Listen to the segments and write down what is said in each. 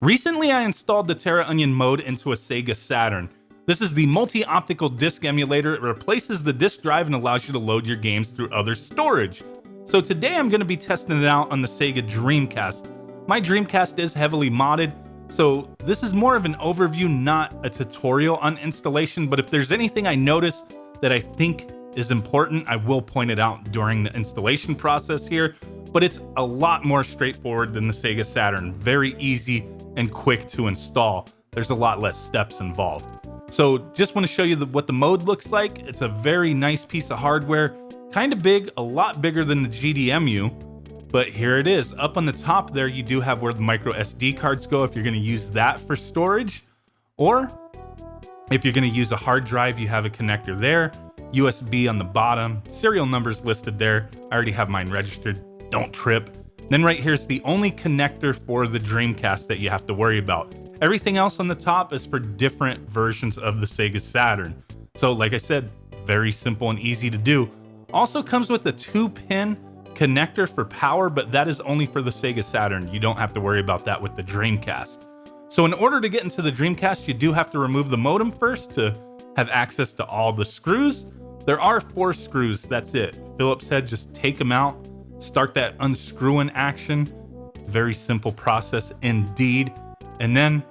Recently, I installed the TerraOnion MODE into a Sega Saturn. This is the multi-optical disc emulator. It replaces the disc drive and allows you to load your games through other storage. So today I'm going to be testing it out on the Sega Dreamcast. My Dreamcast is heavily modded, so this is more of an overview, not a tutorial on installation, but if there's anything I notice that I think is important, I will point it out during the installation process here, but it's a lot more straightforward than the Sega Saturn. Very easy and quick to install. There's a lot less steps involved. So just want to show you what the mode looks like. It's a very nice piece of hardware, kind of big, a lot bigger than the GDEMU, but here it is. Up on the top there, you do have where the micro SD cards go if you're going to use that for storage, or if you're going to use a hard drive, you have a connector there, USB on the bottom, serial numbers listed there. I already have mine registered, don't trip. Then right here's the only connector for the Dreamcast that you have to worry about. Everything else on the top is for different versions of the Sega Saturn. So like I said, very simple and easy to do. Also comes with a 2-pin connector for power, but that is only for the Sega Saturn. You don't have to worry about that with the Dreamcast. So in order to get into the Dreamcast, you do have to remove the modem first to have access to all the screws. There are 4 screws, that's it. Phillips head, just take them out. Start that unscrewing action. Very simple process indeed. And then,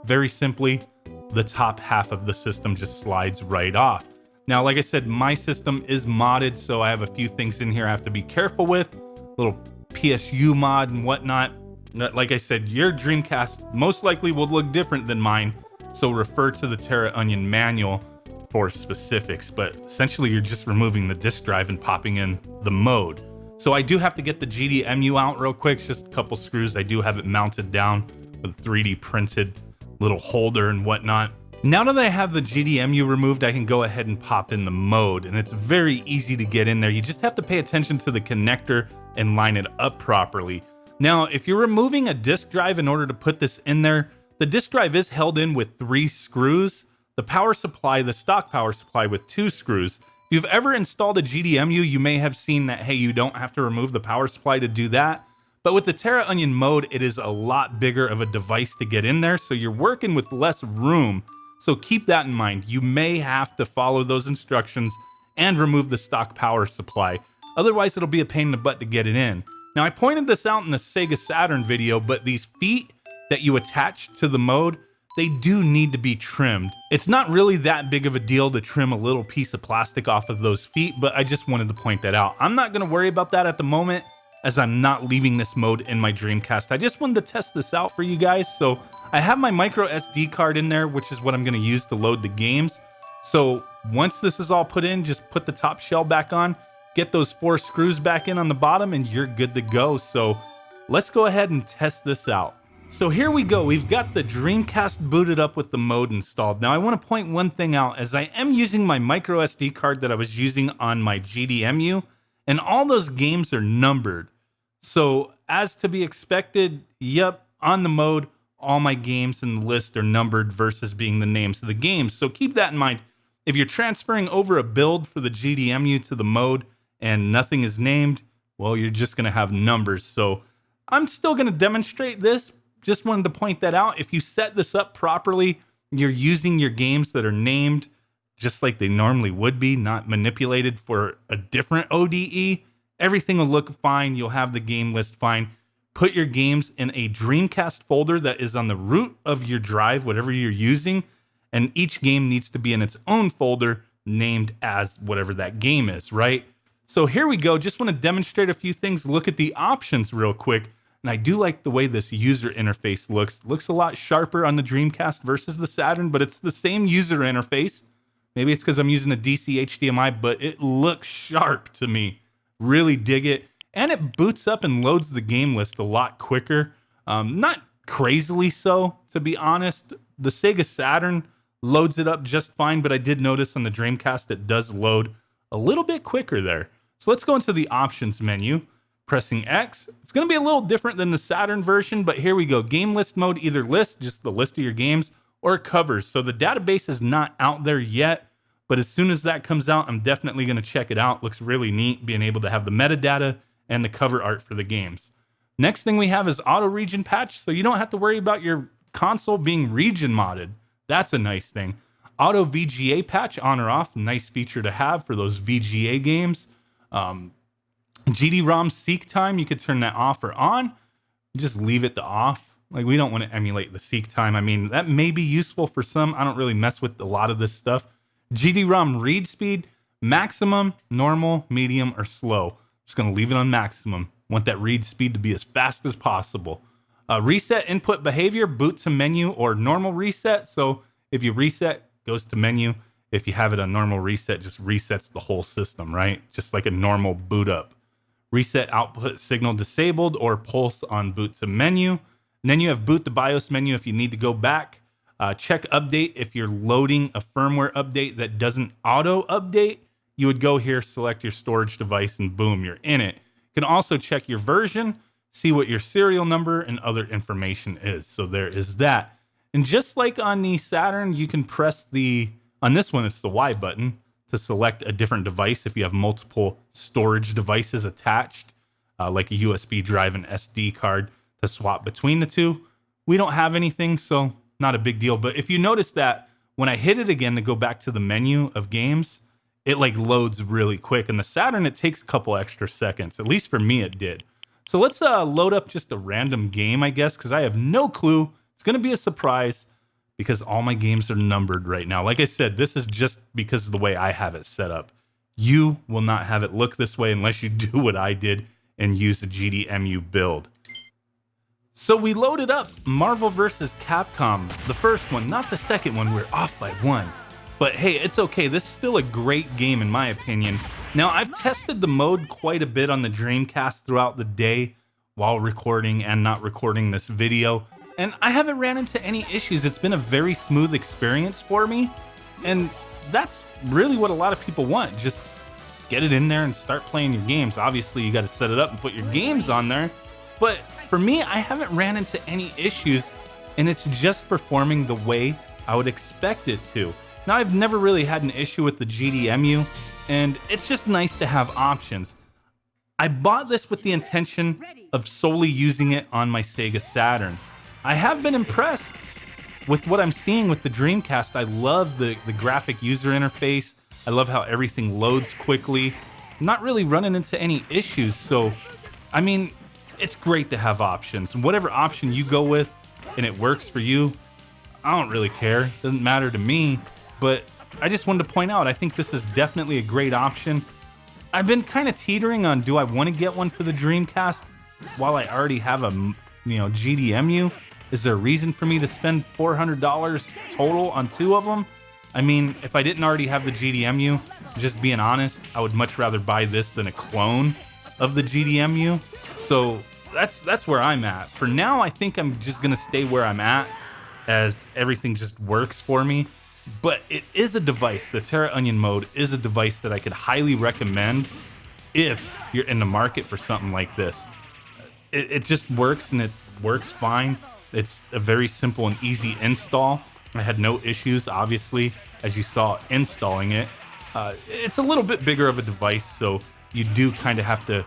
very simply, the top half of the system just slides right off. Now, like I said, my system is modded, so I have a few things in here I have to be careful with. Little PSU mod and whatnot. Like I said, your Dreamcast most likely will look different than mine, so refer to the TerraOnion manual for specifics. But essentially, you're just removing the disk drive and popping in the mode. So I do have to get the GDEMU out real quick, just a couple screws. I do have it mounted down with 3D printed little holder and whatnot. Now that I have the GDEMU removed, I can go ahead and pop in the mode, and it's very easy to get in there. You just have to pay attention to the connector and line it up properly. Now, if you're removing a disk drive in order to put this in there, the disk drive is held in with 3 screws. The power supply, the stock power supply with 2 screws. If you've ever installed a GDEMU, you may have seen that, hey, you don't have to remove the power supply to do that. But with the TerraOnion mode, it is a lot bigger of a device to get in there, so you're working with less room. So keep that in mind. You may have to follow those instructions and remove the stock power supply. Otherwise, it'll be a pain in the butt to get it in. Now, I pointed this out in the Sega Saturn video, but these feet that you attach to the mode, they do need to be trimmed. It's not really that big of a deal to trim a little piece of plastic off of those feet, but I just wanted to point that out. I'm not gonna worry about that at the moment, as I'm not leaving this mode in my Dreamcast. I just wanted to test this out for you guys. So I have my micro SD card in there, which is what I'm gonna use to load the games. So once this is all put in, just put the top shell back on, get those 4 screws back in on the bottom, and you're good to go. So let's go ahead and test this out. So here we go. We've got the Dreamcast booted up with the mode installed. Now I want to point one thing out, as I am using my micro SD card that I was using on my GDEMU, and all those games are numbered. So as to be expected, yep, on the mode, all my games in the list are numbered versus being the names of the games. So keep that in mind. If you're transferring over a build for the GDEMU to the mode and nothing is named, well, you're just going to have numbers. So I'm still going to demonstrate this. Just wanted to point that out. If you set this up properly, you're using your games that are named just like they normally would be, not manipulated for a different ODE. Everything will look fine. You'll have the game list fine. Put your games in a Dreamcast folder that is on the root of your drive, whatever you're using, and each game needs to be in its own folder named as whatever that game is, right? So here we go. Just want to demonstrate a few things. Look at the options real quick. And I do like the way this user interface looks. Looks a lot sharper on the Dreamcast versus the Saturn, but it's the same user interface. Maybe it's because I'm using a DC HDMI, but it looks sharp to me. Really dig it. And it boots up and loads the game list a lot quicker. Not crazily so, to be honest. The Sega Saturn loads it up just fine, but I did notice on the Dreamcast it does load a little bit quicker there. So let's go into the options menu. Pressing X. It's going to be a little different than the Saturn version, but here we go. Game list mode, either list, just the list of your games, or covers. So the database is not out there yet, but as soon as that comes out, I'm definitely going to check it out. Looks really neat being able to have the metadata and the cover art for the games. Next thing we have is auto region patch, so you don't have to worry about your console being region modded. That's a nice thing. Auto VGA patch, on or off, nice feature to have for those VGA games. GD-ROM seek time, you could turn that off or on. Just leave it to off. Like, we don't want to emulate the seek time. I mean, that may be useful for some. I don't really mess with a lot of this stuff. GD-ROM read speed, maximum, normal, medium, or slow. Just going to leave it on maximum. Want that read speed to be as fast as possible. Reset input behavior, boot to menu or normal reset. So if you reset, goes to menu. If you have it on normal reset, just resets the whole system, right? Just like a normal boot up. Reset output signal disabled or pulse on boot to menu. And then you have boot to BIOS menu if you need to go back. Check update if you're loading a firmware update that doesn't auto update. You would go here, select your storage device, and boom, you're in it. You can also check your version, see what your serial number and other information is. So there is that. And just like on the Saturn, you can press on this one, it's the Y button to select a different device if you have multiple storage devices attached, like a USB drive and SD card to swap between the two. We don't have anything, so not a big deal. But if you notice that when I hit it again to go back to the menu of games, it like loads really quick. And the Saturn, it takes a couple extra seconds. At least for me, it did. So let's load up just a random game, I guess, because I have no clue. It's going to be a surprise because all my games are numbered right now. Like I said, this is just because of the way I have it set up. You will not have it look this way unless you do what I did and use the GDEMU build. So we loaded up Marvel vs. Capcom, the first one, not the second one. We're off by one. But hey, it's okay. This is still a great game in my opinion. Now, I've tested the mode quite a bit on the Dreamcast throughout the day while recording and not recording this video. And I haven't ran into any issues. It's been a very smooth experience for me. And that's really what a lot of people want. Just get it in there and start playing your games. Obviously, you got to set it up and put your games on there. But for me, I haven't ran into any issues. And it's just performing the way I would expect it to. Now, I've never really had an issue with the GDEMU. And it's just nice to have options. I bought this with the intention of solely using it on my Sega Saturn. I have been impressed with what I'm seeing with the Dreamcast. I love the graphic user interface. I love how everything loads quickly. I'm not really running into any issues. So, I mean, it's great to have options. And whatever option you go with and it works for you, I don't really care. It doesn't matter to me. But I just wanted to point out, I think this is definitely a great option. I've been kind of teetering on, do I want to get one for the Dreamcast while I already have a GDEMU? Is there a reason for me to spend $400 total on two of them? I mean, if I didn't already have the GDEMU, just being honest, I would much rather buy this than a clone of the GDEMU. So that's where I'm at. For now, I think I'm just going to stay where I'm at as everything just works for me. But it is a device, the TerraOnion mode is a device that I could highly recommend if you're in the market for something like this. It just works and it works fine. It's a very simple and easy install. I had no issues, obviously, as you saw installing it. It's a little bit bigger of a device, so you do kind of have to,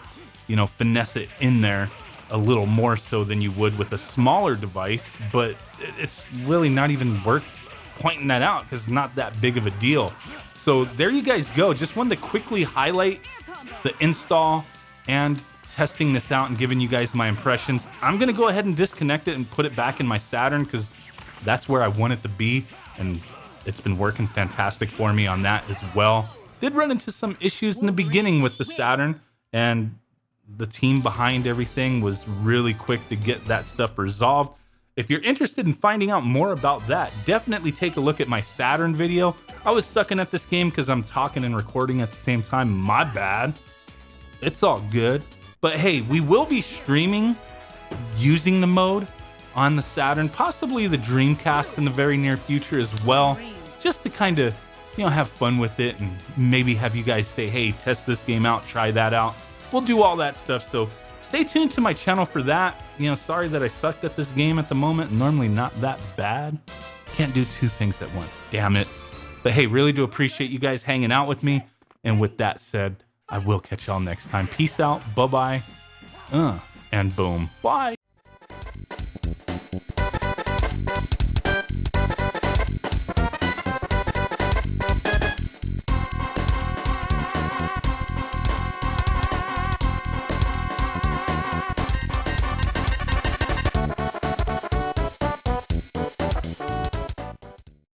finesse it in there a little more so than you would with a smaller device, but it's really not even worth pointing that out because it's not that big of a deal. So there you guys go. Just wanted to quickly highlight the install and testing this out and giving you guys my impressions. I'm going to go ahead and disconnect it and put it back in my Saturn because that's where I want it to be, and it's been working fantastic for me on that as well. Did run into some issues in the beginning with the Saturn, and the team behind everything was really quick to get that stuff resolved. If you're interested in finding out more about that, definitely take a look at my Saturn video. I was sucking at this game because I'm talking and recording at the same time. My bad. It's all good. But hey, we will be streaming using the mode on the Saturn, possibly the Dreamcast in the very near future as well, just to kind of, have fun with it and maybe have you guys say, hey, test this game out, try that out. We'll do all that stuff. So stay tuned to my channel for that. Sorry that I sucked at this game at the moment. Normally not that bad. Can't do two things at once. Damn it. But hey, really do appreciate you guys hanging out with me. And with that said, I will catch y'all next time. Peace out. Bye-bye. and boom. Bye.